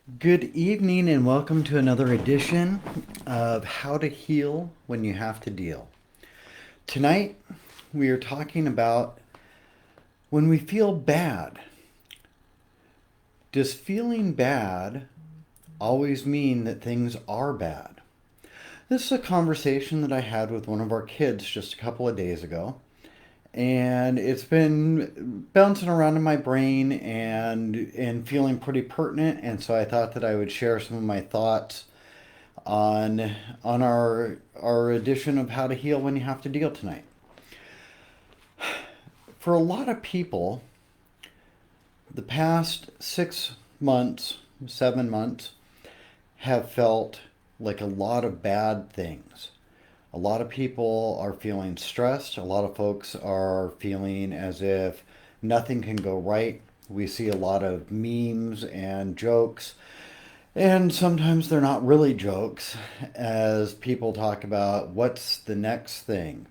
Good evening, and welcome to another edition of How to Heal When You Have to Deal. Tonight, we are talking about when we feel bad. Does feeling bad always mean that things are bad? This is a conversation that I had with one of our kids just a couple of days ago, and it's been bouncing around in my brain and feeling pretty pertinent, and so I thought that I would share some of my thoughts on our edition of How to Heal When You Have to Deal tonight. For a lot of people, the past 6 months, 7 months, have felt like a lot of bad things. A lot of people are feeling stressed. A lot of folks are feeling as if nothing can go right. We see a lot of memes and jokes, and sometimes they're not really jokes, as people talk about what's the next thing.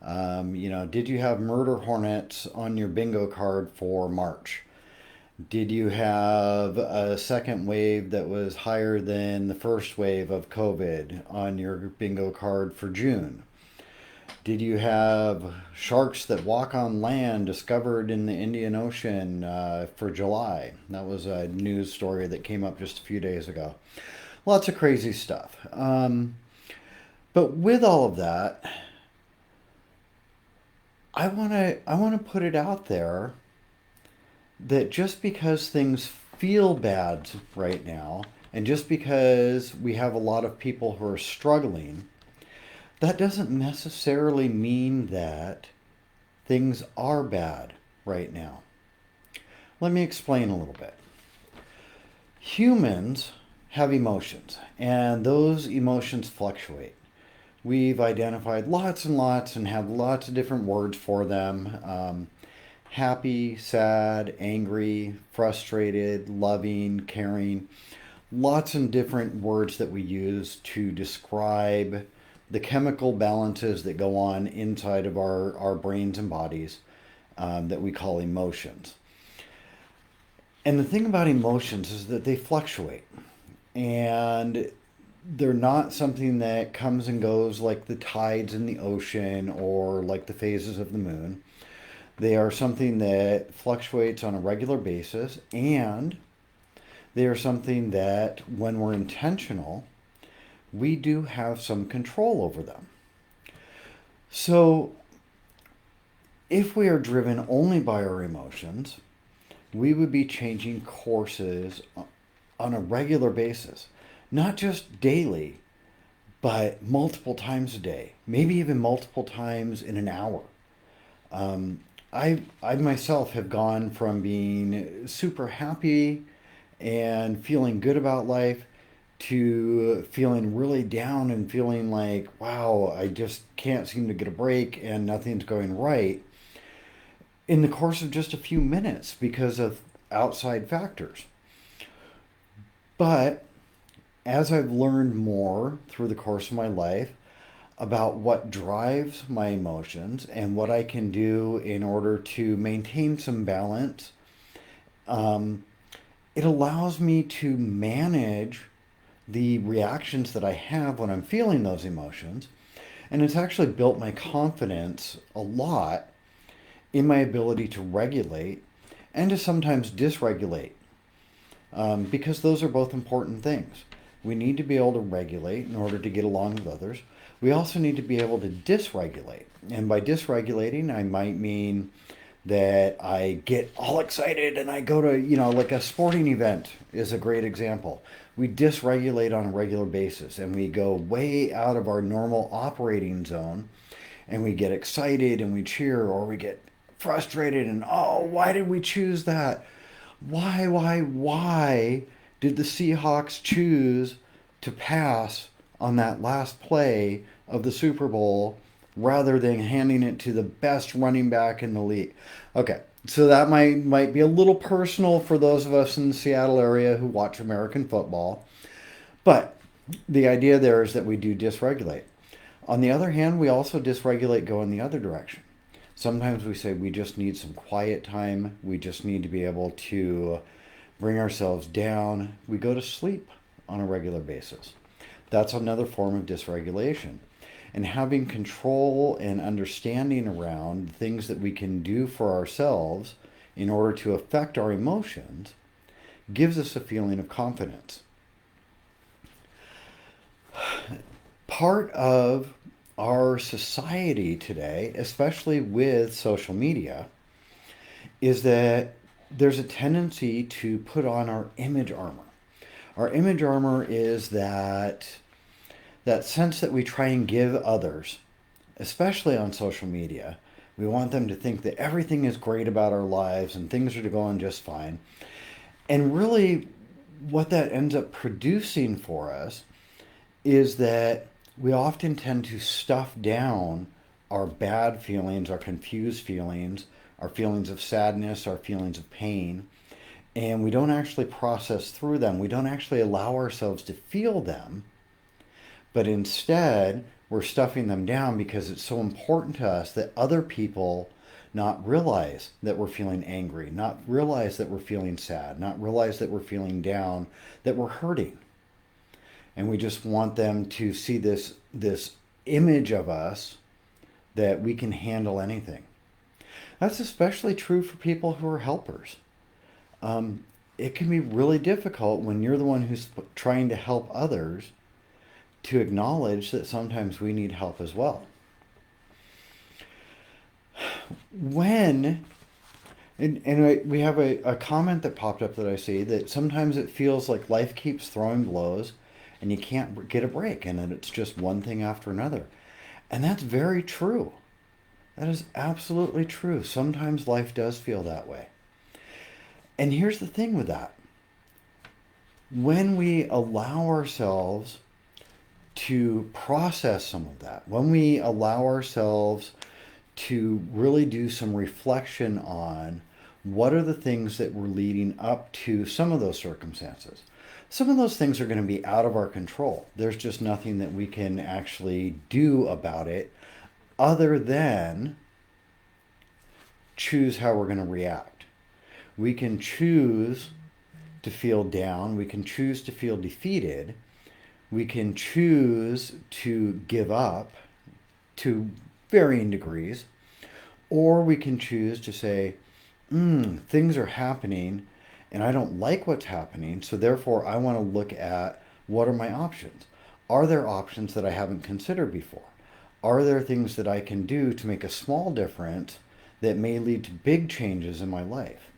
Did you have murder hornets on your bingo card for March? Did you have a second wave that was higher than the first wave of COVID on your bingo card for June? Did you have sharks that walk on land discovered in the Indian Ocean for July? That was a news story that came up just a few days ago. Lots of crazy stuff. But with all of that, I want to put it out there that just because things feel bad right now, and just because we have a lot of people who are struggling, that doesn't necessarily mean that things are bad right now. Let me explain a little bit. Humans have emotions, and those emotions fluctuate. We've identified lots and lots and have lots of different words for them. Happy, sad, angry, frustrated, loving, caring. Lots of different words that we use to describe the chemical balances that go on inside of our brains and bodies, that we call emotions. And the thing about emotions is that they fluctuate. And they're not something that comes and goes like the tides in the ocean or like the phases of the moon. They are something that fluctuates on a regular basis, and they are something that, when we're intentional, we do have some control over them. So, if we are driven only by our emotions, we would be changing courses on a regular basis, not just daily, but multiple times a day, maybe even multiple times in an hour. Um, I myself have gone from being super happy and feeling good about life to feeling really down and feeling like, wow, I just can't seem to get a break and nothing's going right in the course of just a few minutes because of outside factors. But as I've learned more through the course of my life about what drives my emotions and what I can do in order to maintain some balance, um, it allows me to manage the reactions that I have when I'm feeling those emotions. And it's actually built my confidence a lot in my ability to regulate and to sometimes dysregulate, because those are both important things. We need to be able to regulate in order to get along with others. We also need to be able to dysregulate. And by dysregulating, I might mean that I get all excited and I go to, like a sporting event is a great example. We dysregulate on a regular basis and we go way out of our normal operating zone, and we get excited and we cheer, or we get frustrated and, oh, why did we choose that? Why did the Seahawks choose to pass on that last play of the Super Bowl rather than handing it to the best running back in the league? Okay, so that might be a little personal for those of us in the Seattle area who watch American football, but the idea there is that we do dysregulate. On the other hand, we also dysregulate go in the other direction. Sometimes we say we just need some quiet time. We just need to be able to bring ourselves down, we go to sleep on a regular basis. That's another form of dysregulation. And having control and understanding around things that we can do for ourselves in order to affect our emotions gives us a feeling of confidence. Part of our society today, especially with social media, is that there's a tendency to put on our image armor. Our image armor is that sense that we try and give others, especially on social media. We want them to think that everything is great about our lives and things are going just fine. And really, what that ends up producing for us is that we often tend to stuff down our bad feelings, our confused feelings, our feelings of sadness, our feelings of pain, and we don't actually process through them. We don't actually allow ourselves to feel them, but instead we're stuffing them down because it's so important to us that other people not realize that we're feeling angry, not realize that we're feeling sad, not realize that we're feeling down, that we're hurting. And we just want them to see this image of us that we can handle anything. That's especially true for people who are helpers. It can be really difficult when you're the one who's trying to help others to acknowledge that sometimes we need help as well. When, and we have a comment that popped up that I see that sometimes it feels like life keeps throwing blows and you can't get a break and then it's just one thing after another. And that's very true. That is absolutely true. Sometimes life does feel that way. And here's the thing with that. When we allow ourselves to process some of that, when we allow ourselves to really do some reflection on what are the things that were leading up to some of those circumstances. Some of those things are going to be out of our control. There's just nothing that we can actually do about it other than choose how we're going to react. We can choose to feel down. We can choose to feel defeated. We can choose to give up to varying degrees, or we can choose to say, things are happening and I don't like what's happening, so therefore I want to look at what are my options. Are there options that I haven't considered before? Are there things that I can do to make a small difference that may lead to big changes in my life?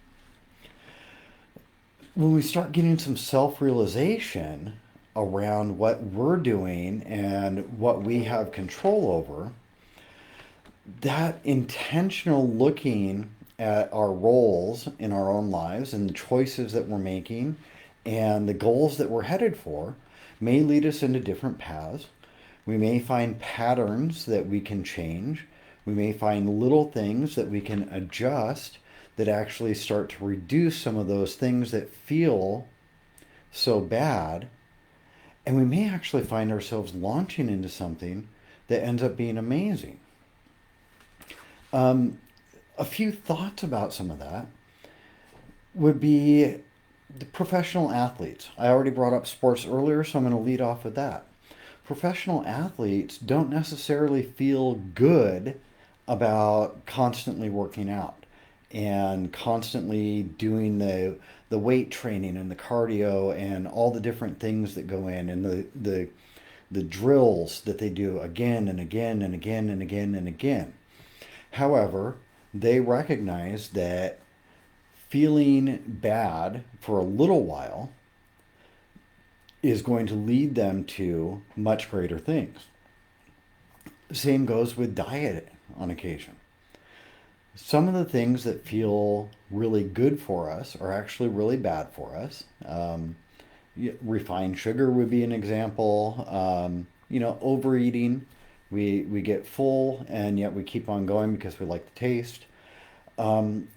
When we start getting some self-realization around what we're doing and what we have control over, that intentional looking at our roles in our own lives and the choices that we're making and the goals that we're headed for may lead us into different paths. We may find patterns that we can change. We may find little things that we can adjust that actually start to reduce some of those things that feel so bad. And we may actually find ourselves launching into something that ends up being amazing. A few thoughts about some of that would be the professional athletes. I already brought up sports earlier, so I'm going to lead off with that. Professional athletes don't necessarily feel good about constantly working out and constantly doing the weight training and the cardio and all the different things that go in and the drills that they do again and again and again and again and again. However, they recognize that feeling bad for a little while is going to lead them to much greater things. Same goes with diet on occasion. Some of the things that feel really good for us are actually really bad for us. Refined sugar would be an example. Overeating. We get full and yet we keep on going because we like the taste. And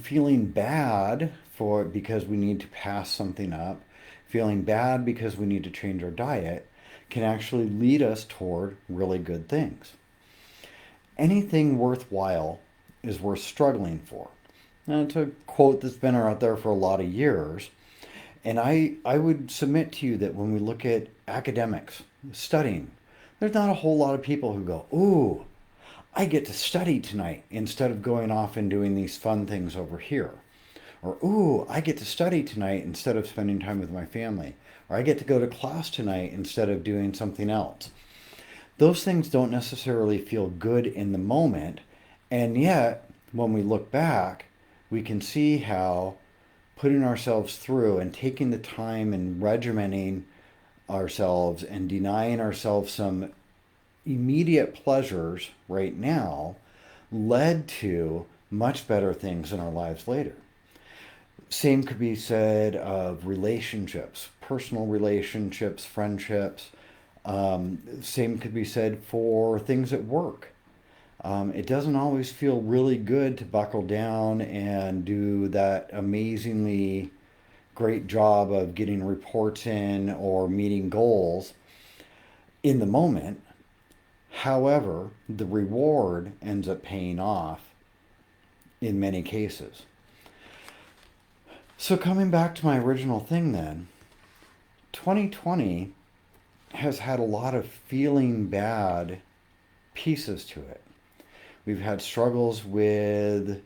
feeling bad because we need to pass something up, feeling bad because we need to change our diet can actually lead us toward really good things. Anything worthwhile is worth struggling for. Now, it's a quote that's been out there for a lot of years, And I would submit to you that when we look at academics, studying, there's not a whole lot of people who go, ooh, I get to study tonight instead of going off and doing these fun things over here. Or, ooh, I get to study tonight instead of spending time with my family. Or I get to go to class tonight instead of doing something else. Those things don't necessarily feel good in the moment. And yet, when we look back, we can see how putting ourselves through and taking the time and regimenting ourselves and denying ourselves some immediate pleasures right now led to much better things in our lives later. Same could be said of relationships, personal relationships, friendships. Same could be said for things at work. It doesn't always feel really good to buckle down and do that amazingly great job of getting reports in or meeting goals in the moment. However, the reward ends up paying off in many cases. So, coming back to my original thing then, 2020 has had a lot of feeling bad pieces to it. We've had struggles with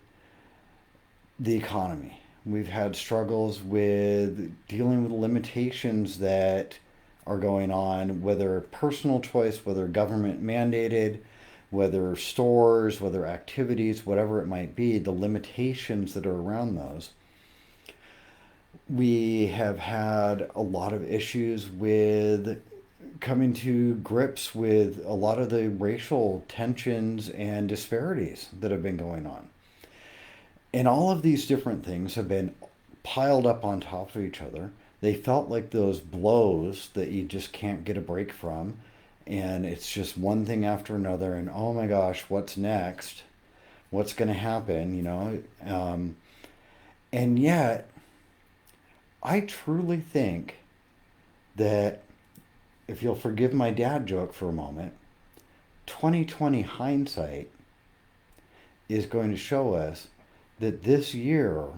the economy. We've had struggles with dealing with limitations that are going on, whether personal choice, whether government mandated, whether stores, whether activities, whatever it might be, the limitations that are around those. We have had a lot of issues with coming to grips with a lot of the racial tensions and disparities that have been going on. And all of these different things have been piled up on top of each other. They felt like those blows that you just can't get a break from. And it's just one thing after another. And oh my gosh, what's next? What's going to happen? And yet, I truly think that if you'll forgive my dad joke for a moment, 2020 hindsight is going to show us that this year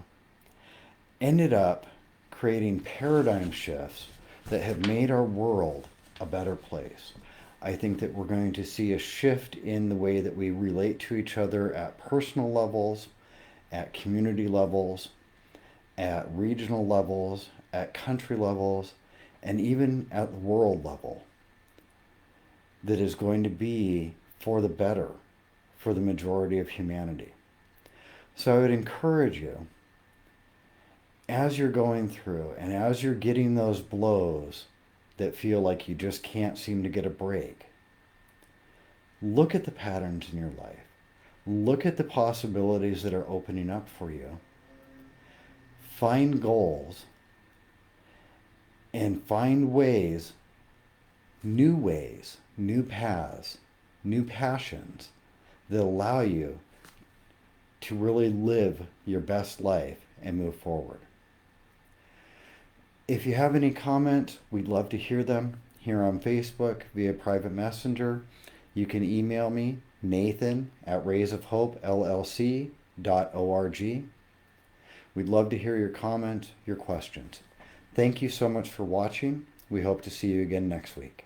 ended up creating paradigm shifts that have made our world a better place. I think that we're going to see a shift in the way that we relate to each other at personal levels, at community levels, at regional levels, at country levels, and even at the world level, that is going to be for the better for the majority of humanity. So I would encourage you, as you're going through and as you're getting those blows that feel like you just can't seem to get a break, look at the patterns in your life. Look at the possibilities that are opening up for you. Find goals and find ways, new paths, new passions that allow you to really live your best life and move forward. If you have any comments, we'd love to hear them here on Facebook via private messenger. You can email me, nathan@raysofhopellc.org. We'd love to hear your comments, your questions. Thank you so much for watching. We hope to see you again next week.